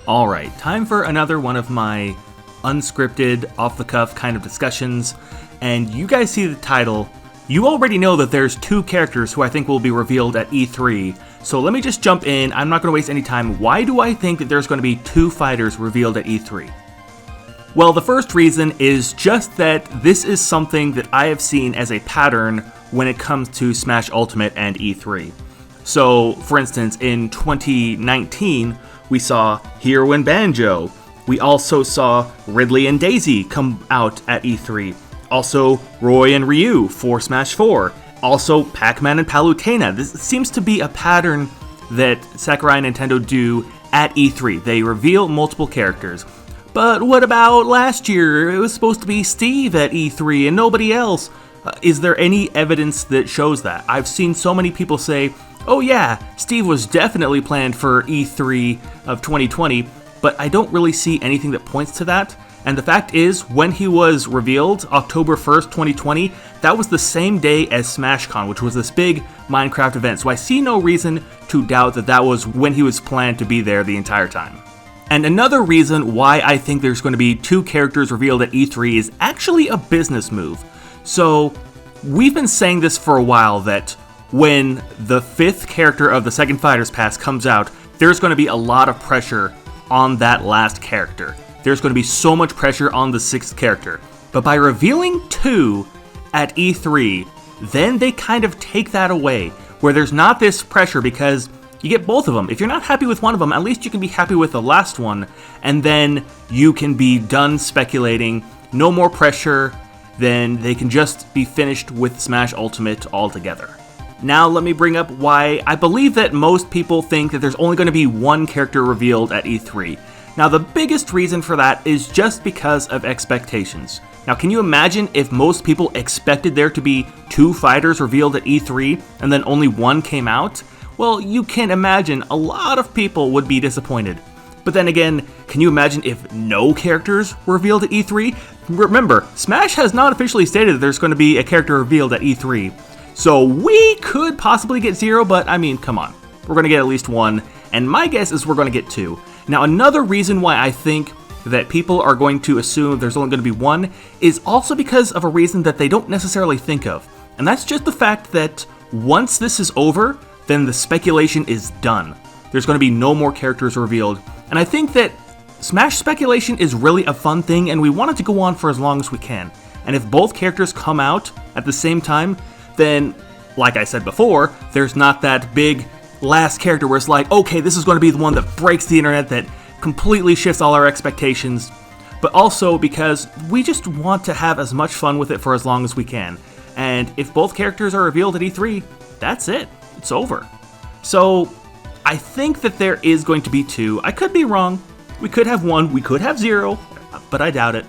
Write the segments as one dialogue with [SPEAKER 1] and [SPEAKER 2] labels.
[SPEAKER 1] Alright, time for another one of my unscripted, off-the-cuff kind of discussions, and you guys see the title. You already know that there's two characters who I think will be revealed at E3, so let me just jump in. I'm not going to waste any time. Why do I think that there's going to be two fighters revealed at E3? Well, the first reason is just that this is something that I have seen as a pattern when it comes to Smash Ultimate and E3. So, for instance, in 2019, we saw Hero and Banjo. We also saw Ridley and Daisy come out at E3. Also, Roy and Ryu for Smash 4. Also, Pac-Man and Palutena. This seems to be a pattern that Sakurai and Nintendo do at E3. They reveal multiple characters. But what about last year? It was supposed to be Steve at E3 and nobody else. Is there any evidence that shows that? I've seen so many people say, oh yeah, Steve was definitely planned for E3 of 2020, but I don't really see anything that points to that. And the fact is, when he was revealed, October 1st, 2020, that was the same day as SmashCon, which was this big Minecraft event. So I see no reason to doubt that that was when he was planned to be there the entire time. And another reason why I think there's going to be two characters revealed at E3 is actually a business move. So we've been saying this for a while that when the fifth character of the second Fighters Pass comes out, there's going to be a lot of pressure on that last character. There's going to be so much pressure on the sixth character. But by revealing two at E3, then they kind of take that away, where there's not this pressure because you get both of them. If you're not happy with one of them, at least you can be happy with the last one, and then you can be done speculating, no more pressure, then they can just be finished with Smash Ultimate altogether. Now let me bring up why I believe that most people think that there's only going to be one character revealed at E3. Now the biggest reason for that is just because of expectations. Now can you imagine if most people expected there to be two fighters revealed at E3 and then only one came out? Well, you can imagine a lot of people would be disappointed. But then again, can you imagine if no characters were revealed at E3? Remember, Smash has not officially stated that there's going to be a character revealed at E3. So we could possibly get zero, but I mean, come on. We're going to get at least one, and my guess is we're going to get two. Now, another reason why I think that people are going to assume there's only going to be one is also because of a reason that they don't necessarily think of. And that's just the fact that once this is over, then the speculation is done. There's going to be no more characters revealed. And I think that Smash speculation is really a fun thing, and we want it to go on for as long as we can. And if both characters come out at the same time, then, like I said before, there's not that big last character where it's like, okay, this is going to be the one that breaks the internet, that completely shifts all our expectations, but also because we just want to have as much fun with it for as long as we can. And if both characters are revealed at E3, that's it. It's over. So I think that there is going to be two. I could be wrong. We could have one. We could have zero, but I doubt it.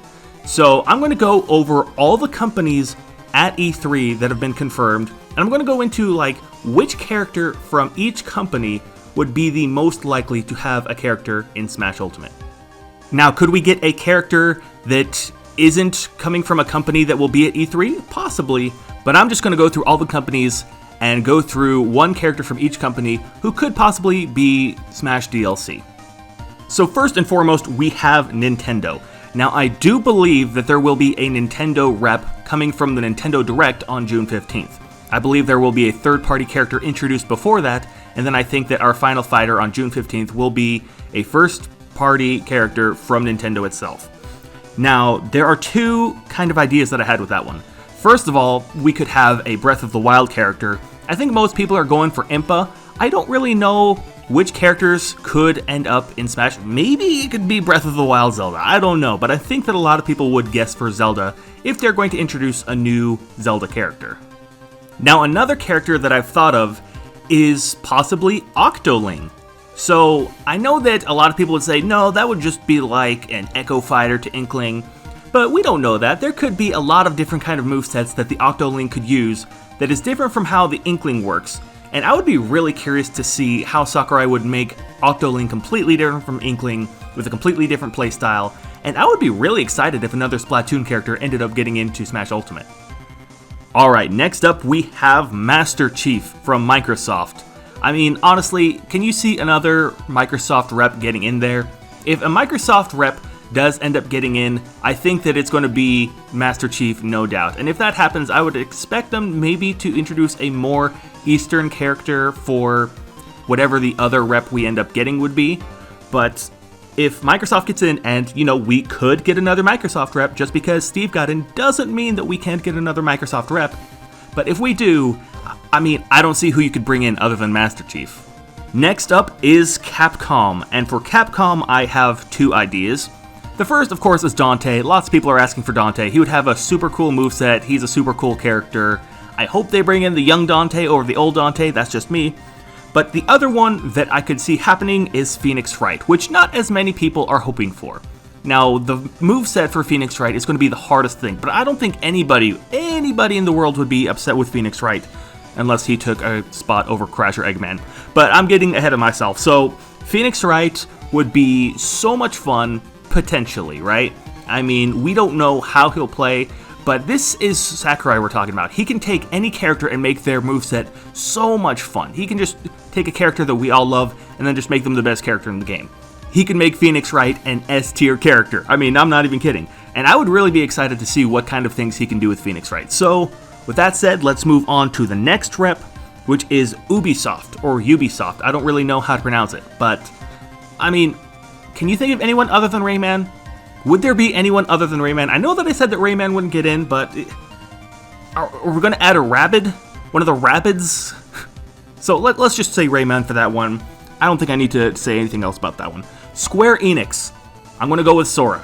[SPEAKER 1] So I'm going to go over all the companies at E3 that have been confirmed, and I'm going to go into like which character from each company would be the most likely to have a character in Smash Ultimate. Now, could we get a character that isn't coming from a company that will be at E3? Possibly, but I'm just going to go through all the companies and go through one character from each company who could possibly be Smash DLC. So first and foremost, we have Nintendo. Now, I do believe that there will be a Nintendo rep coming from the Nintendo Direct on June 15th. I believe there will be a third-party character introduced before that, and then I think that our final fighter on June 15th will be a first-party character from Nintendo itself. Now, there are two kind of ideas that I had with that one. First of all, we could have a Breath of the Wild character. I think most people are going for Impa. I don't really know which characters could end up in Smash. Maybe it could be Breath of the Wild Zelda. I don't know, but I think that a lot of people would guess for Zelda if they're going to introduce a new Zelda character. Now, another character that I've thought of is possibly Octoling. So, I know that a lot of people would say, no, that would just be like an Echo Fighter to Inkling, but we don't know that. There could be a lot of different kind of movesets that the Octoling could use that is different from how the Inkling works. And I would be really curious to see how Sakurai would make Octoling completely different from Inkling with a completely different playstyle, and I would be really excited if another Splatoon character ended up getting into Smash Ultimate. Alright, next up we have Master Chief from Microsoft. I mean, honestly, can you see another Microsoft rep getting in there? if a Microsoft rep does end up getting in, I think that it's going to be Master Chief, no doubt. And if that happens, I would expect them maybe to introduce a more Eastern character for whatever the other rep we end up getting would be. But if Microsoft gets in, and, we could get another Microsoft rep, just because Steve got in doesn't mean that we can't get another Microsoft rep. But if we do, I don't see who you could bring in other than Master Chief. Next up is Capcom, and for Capcom, I have 2 ideas. The first, of course, is Dante. Lots of people are asking for Dante. He would have a super cool moveset. He's a super cool character. I hope they bring in the young Dante over the old Dante. That's just me. But the other one that I could see happening is Phoenix Wright, which not as many people are hoping for. Now, the moveset for Phoenix Wright is going to be the hardest thing, but I don't think anybody in the world would be upset with Phoenix Wright unless he took a spot over Crasher Eggman. But I'm getting ahead of myself. So, Phoenix Wright would be so much fun, potentially, right? We don't know how he'll play, but this is Sakurai we're talking about. He can take any character and make their moveset so much fun. He can just take a character that we all love and then just make them the best character in the game. He can make Phoenix Wright an S-tier character. I'm not even kidding. And I would really be excited to see what kind of things he can do with Phoenix Wright. So, with that said, let's move on to the next rep, which is Ubisoft, or Ubisoft. I don't really know how to pronounce it, but, can you think of anyone other than Rayman? Would there be anyone other than Rayman? I know that I said that Rayman wouldn't get in, but are we going to add a Rabbid? One of the Rabbids? So let's just say Rayman for that one. I don't think I need to say anything else about that one. Square Enix. I'm going to go with Sora.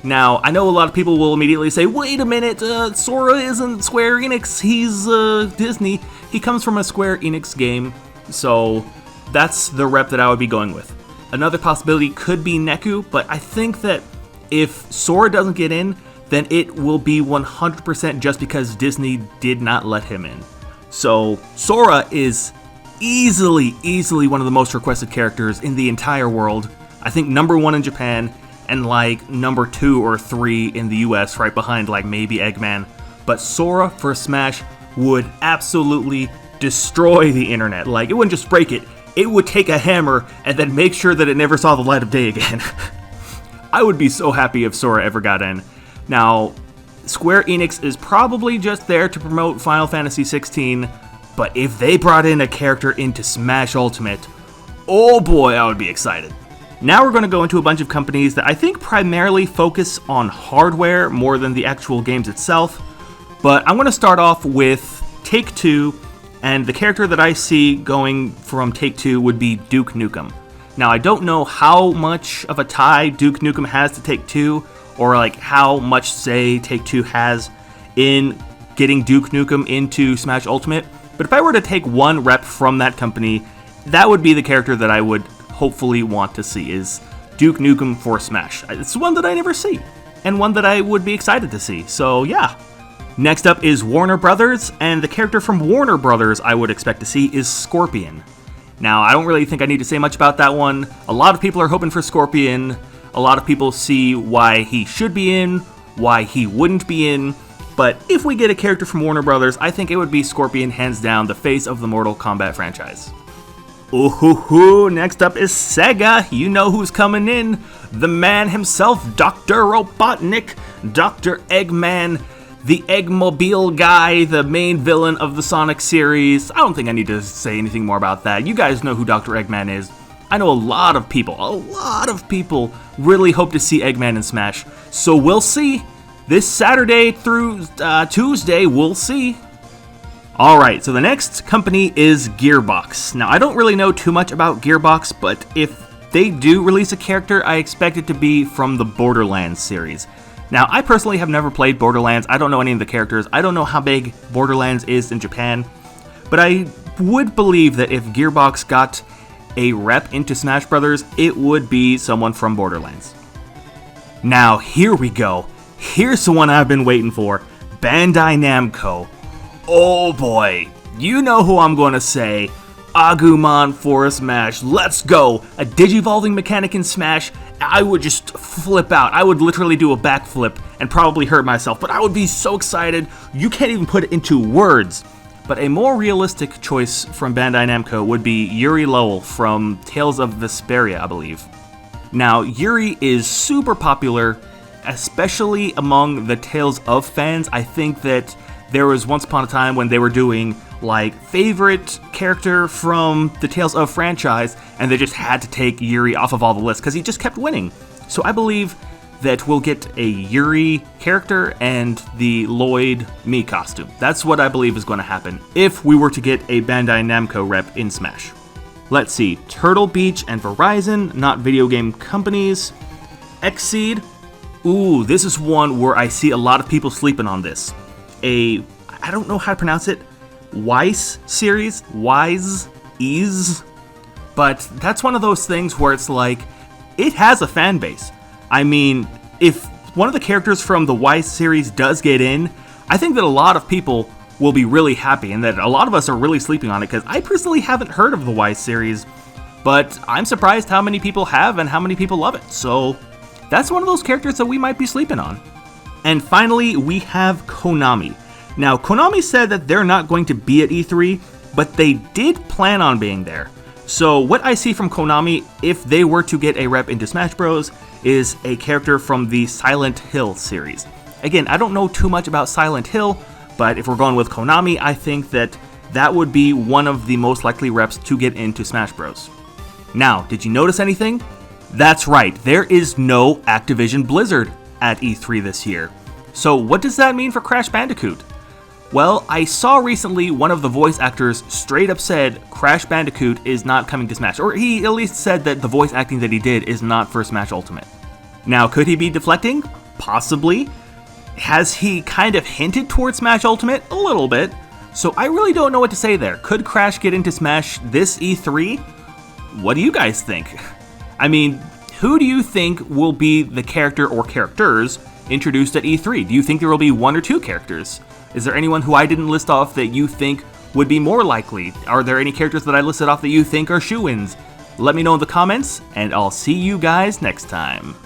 [SPEAKER 1] Now, I know a lot of people will immediately say, wait a minute, Sora isn't Square Enix, he's Disney. He comes from a Square Enix game, so that's the rep that I would be going with. Another possibility could be Neku, but I think that if Sora doesn't get in, then it will be 100% just because Disney did not let him in. So, Sora is easily one of the most requested characters in the entire world. I think number 1 in Japan, and number 2 or 3 in the US, right behind maybe Eggman. But Sora for Smash would absolutely destroy the internet. It wouldn't just break it, it would take a hammer and then make sure that it never saw the light of day again. I would be so happy if Sora ever got in. Now, Square Enix is probably just there to promote Final Fantasy XVI, but if they brought in a character into Smash Ultimate, oh boy, I would be excited. Now we're going to go into a bunch of companies that I think primarily focus on hardware more than the actual games itself, but I'm going to start off with Take-Two, and the character that I see going from Take-Two would be Duke Nukem. Now, I don't know how much of a tie Duke Nukem has to Take-Two, or how much say Take-Two has in getting Duke Nukem into Smash Ultimate, but if I were to take one rep from that company, that would be the character that I would hopefully want to see, is Duke Nukem for Smash. It's one that I never see, and one that I would be excited to see, so yeah. Next up is Warner Brothers, and the character from Warner Brothers I would expect to see is Scorpion. Now, I don't really think I need to say much about that one. A lot of people are hoping for Scorpion. A lot of people see why he should be in, why he wouldn't be in. But if we get a character from Warner Brothers, I think it would be Scorpion, hands down, the face of the Mortal Kombat franchise. Ooh, next up is Sega. You know who's coming in. The man himself, Dr. Robotnik, Dr. Eggman, the Eggmobile guy, the main villain of the Sonic series. I don't think I need to say anything more about that. You guys know who Dr. Eggman is. I know a lot of people really hope to see Eggman in Smash. So we'll see. This Saturday through Tuesday, we'll see. Alright, so the next company is Gearbox. Now, I don't really know too much about Gearbox, but if they do release a character, I expect it to be from the Borderlands series. Now, I personally have never played Borderlands. I don't know any of the characters. I don't know how big Borderlands is in Japan. But I would believe that if Gearbox got a rep into Smash Brothers, it would be someone from Borderlands. Now, here we go. Here's the one I've been waiting for. Bandai Namco. Oh boy. You know who I'm going to say. Agumon for Smash. Let's go. A digivolving mechanic in Smash. I would just flip out. I would literally do a backflip and probably hurt myself, but I would be so excited. You can't even put it into words. But a more realistic choice from Bandai Namco would be Yuri Lowell from Tales of Vesperia, I believe. Now, Yuri is super popular, especially among the Tales of fans. I think that there was once upon a time when they were doing like favorite character from the Tales of franchise, and they just had to take Yuri off of all the lists because he just kept winning. So I believe that we'll get a Yuri character and the Lloyd Mii costume. That's what I believe is going to happen if we were to get a Bandai Namco rep in Smash. Let's see, Turtle Beach and Verizon, not video game companies. Xseed, ooh, this is one where I see a lot of people sleeping on this. I don't know how to pronounce it, Weiss series, but that's one of those things where it's like, it has a fan base. I mean, if one of the characters from the Weiss series does get in, I think that a lot of people will be really happy, and that a lot of us are really sleeping on it, because I personally haven't heard of the Weiss series, but I'm surprised how many people have and how many people love it, so that's one of those characters that we might be sleeping on. And finally, we have Konami. Now, Konami said that they're not going to be at E3, but they did plan on being there. So what I see from Konami, if they were to get a rep into Smash Bros, is a character from the Silent Hill series. Again, I don't know too much about Silent Hill, but if we're going with Konami, I think that that would be one of the most likely reps to get into Smash Bros. Now, did you notice anything? That's right, there is no Activision Blizzard at E3 this year. So what does that mean for Crash Bandicoot? Well, I saw recently one of the voice actors straight up said Crash Bandicoot is not coming to Smash, or he at least said that the voice acting that he did is not for Smash Ultimate. Now, could he be deflecting? Possibly. Has he kind of hinted towards Smash Ultimate? A little bit. So I really don't know what to say there. Could Crash get into Smash this E3? What do you guys think? I mean, who do you think will be the character or characters introduced at E3? Do you think there will be one or two characters? Is there anyone who I didn't list off that you think would be more likely? Are there any characters that I listed off that you think are shoo-ins? Let me know in the comments, and I'll see you guys next time.